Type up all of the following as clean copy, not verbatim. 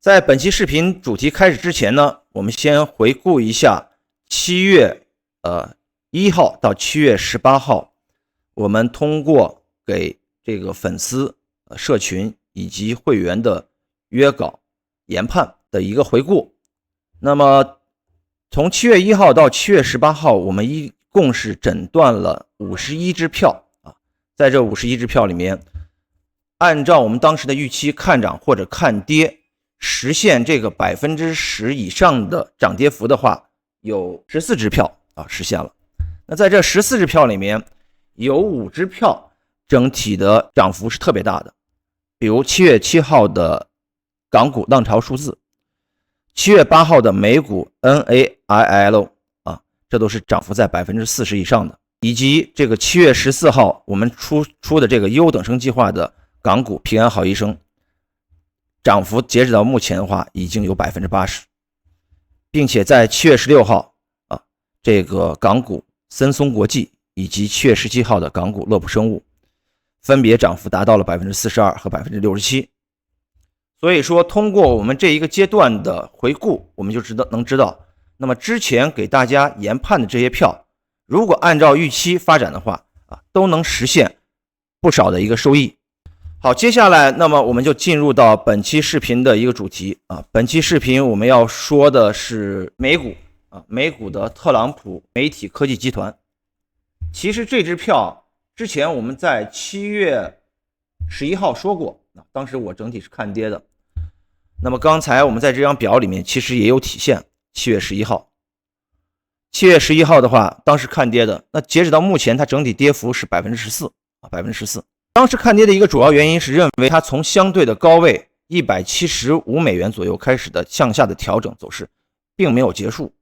在本期视频主题开始之前呢，我们先回顾一下7月1号到7月18号，我们通过给这个粉丝、社群以及会员的约稿研判的一个回顾。那么从7月1号到7月18号，我们一共是诊断了51支票啊，在这51支票里面，按照我们当时的预期看涨或者看跌，实现这个10%以上的涨跌幅的话，有14支票啊实现了。那在这14支票里面，有5支票整体的涨幅是特别大的，比如7月7号的港股浪潮数字，7月8号的美股 NAIL 啊，这都是涨幅在40%以上的，以及这个7月14号我们出的这个优等生计划的港股平安好医生，涨幅截止到目前的话已经有80%，并且在7月16号啊，这个港股森松国际以及7月17号的港股乐普生物分别涨幅达到了42%和67%。所以说通过我们这一个阶段的回顾，我们就能知道，那么之前给大家研判的这些票，如果按照预期发展的话啊，都能实现不少的一个收益。好，接下来那么我们就进入到本期视频的一个主题啊。本期视频我们要说的是美股啊，美股的特朗普媒体科技集团。其实这支票之前我们在7月11号说过，当时我整体是看跌的。那么刚才我们在这张表里面其实也有体现，7月11号。7月11号的话，当时看跌的，那截止到目前它整体跌幅是14%啊，14%。当时看跌的一个主要原因是认为它从相对的高位175美元左右开始的向下的调整走势并没有结束。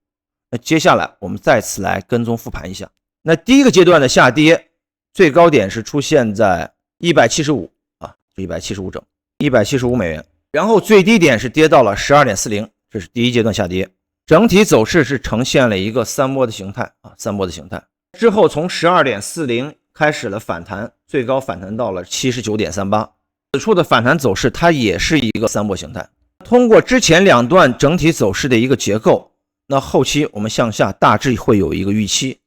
那接下来我们再次来跟踪复盘一下。那第一个阶段的下跌，最高点是出现在175啊，175整，175美元，然后最低点是跌到了 12.40， 这是第一阶段下跌。整体走势是呈现了一个三波的形态啊，三波的形态。之后从 12.40 开始了反弹，最高反弹到了 79.38， 此处的反弹走势它也是一个三波形态。通过之前两段整体走势的一个结构，那后期我们向下大致会有一个预期，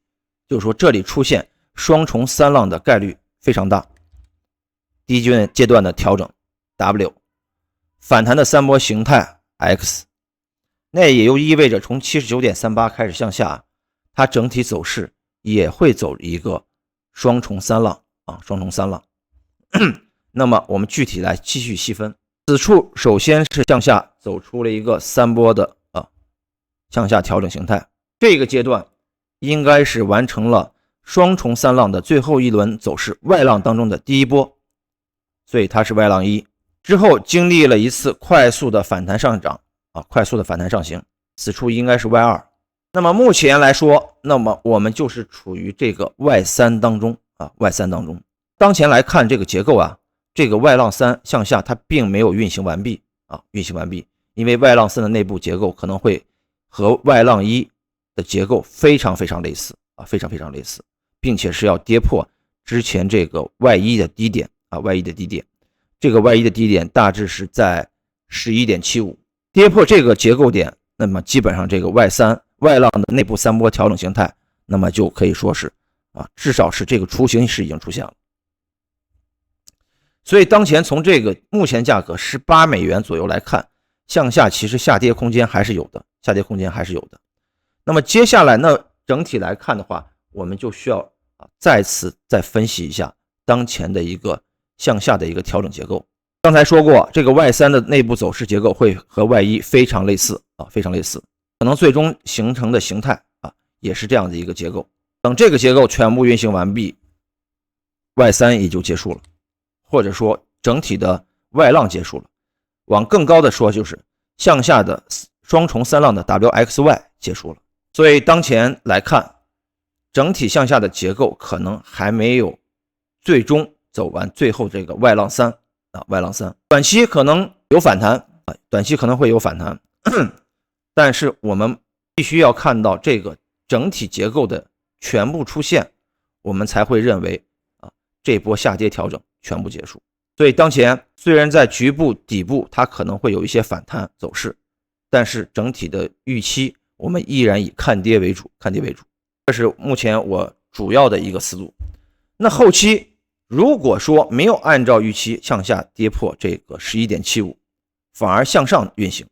就是说这里出现双重三浪的概率非常大。第一阶段的调整 W， 反弹的三波形态 X， 那也就意味着从 79.38 开始向下，它整体走势也会走一个双重三浪啊，双重三浪。那么我们具体来继续细分，此处首先是向下走出了一个三波的向下调整形态，这个阶段应该是完成了双重三浪的最后一轮走势外浪当中的第一波，所以它是外浪一。之后经历了一次快速的反弹上涨啊，快速的反弹上行，此处应该是外二。那么目前来说，那么我们就是处于这个外三当中啊，外三当中。当前来看这个结构啊，这个外浪三向下它并没有运行完毕啊，运行完毕，因为外浪三的内部结构可能会和外浪一的结构非常类似啊，非常类似，并且是要跌破之前这个外一的低点啊，外一的低点。这个外一的低点大致是在 11.75， 跌破这个结构点，那么基本上这个外浪的内部三波调整形态，那么就可以说是啊，至少是这个雏形是已经出现了。所以当前从这个目前价格18美元左右来看，向下其实下跌空间还是有的，下跌空间还是有的。那么接下来呢，整体来看的话，我们就需要再分析一下当前的一个向下的一个调整结构。刚才说过，这个外三的内部走势结构会和外一非常类似啊，非常类似，可能最终形成的形态啊也是这样的一个结构。等这个结构全部运行完毕，外三也就结束了，或者说整体的外浪结束了。往更高的说，就是向下的双重三浪的 WXY 结束了。所以当前来看，整体向下的结构可能还没有最终走完最后这个外浪三啊，外浪三，短期可能有反弹啊，短期可能会有反弹，但是我们必须要看到这个整体结构的全部出现，我们才会认为啊这波下跌调整全部结束。所以当前虽然在局部底部它可能会有一些反弹走势，但是整体的预期我们依然以看跌为主，这是目前我主要的一个思路。那后期如果说没有按照预期向下跌破这个 11.75， 反而向上运行，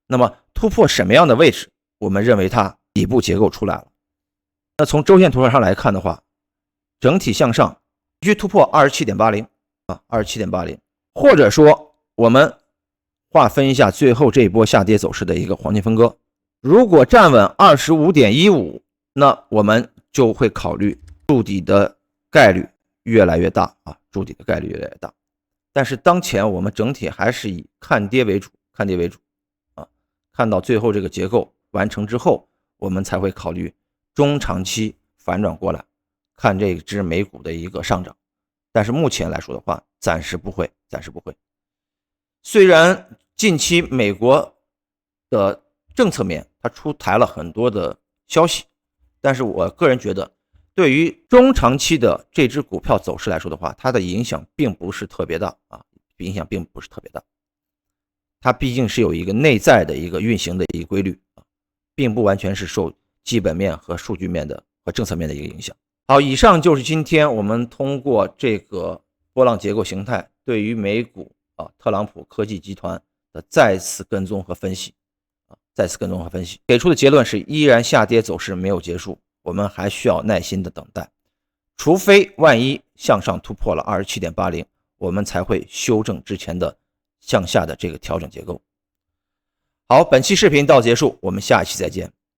那么突破什么样的位置，我们认为它底部结构出来了。那从周线图上来看的话，整体向上必须突破 27.80 27.80， 或者说我们划分一下最后这一波下跌走势的一个黄金分割，如果站稳 25.15， 那我们就会考虑筑底的概率越来越大筑底的概率越来越大。但是当前我们整体还是以看跌为主看到最后这个结构完成之后，我们才会考虑中长期反转过来看这只美股的一个上涨。但是目前来说的话，暂时不会。虽然近期美国的政策面它出台了很多的消息，但是我个人觉得对于中长期的这只股票走势来说的话，它的影响并不是特别大它毕竟是有一个内在的一个运行的一个规律并不完全是受基本面和数据面的和政策面的一个影响。好，以上就是今天我们通过这个波浪结构形态对于美股特朗普科技集团的再次跟踪和分析给出的结论是依然下跌走势没有结束，我们还需要耐心的等待，除非万一向上突破了 27.80， 我们才会修正之前的向下的这个调整结构。好，本期视频到结束，我们下一期再见。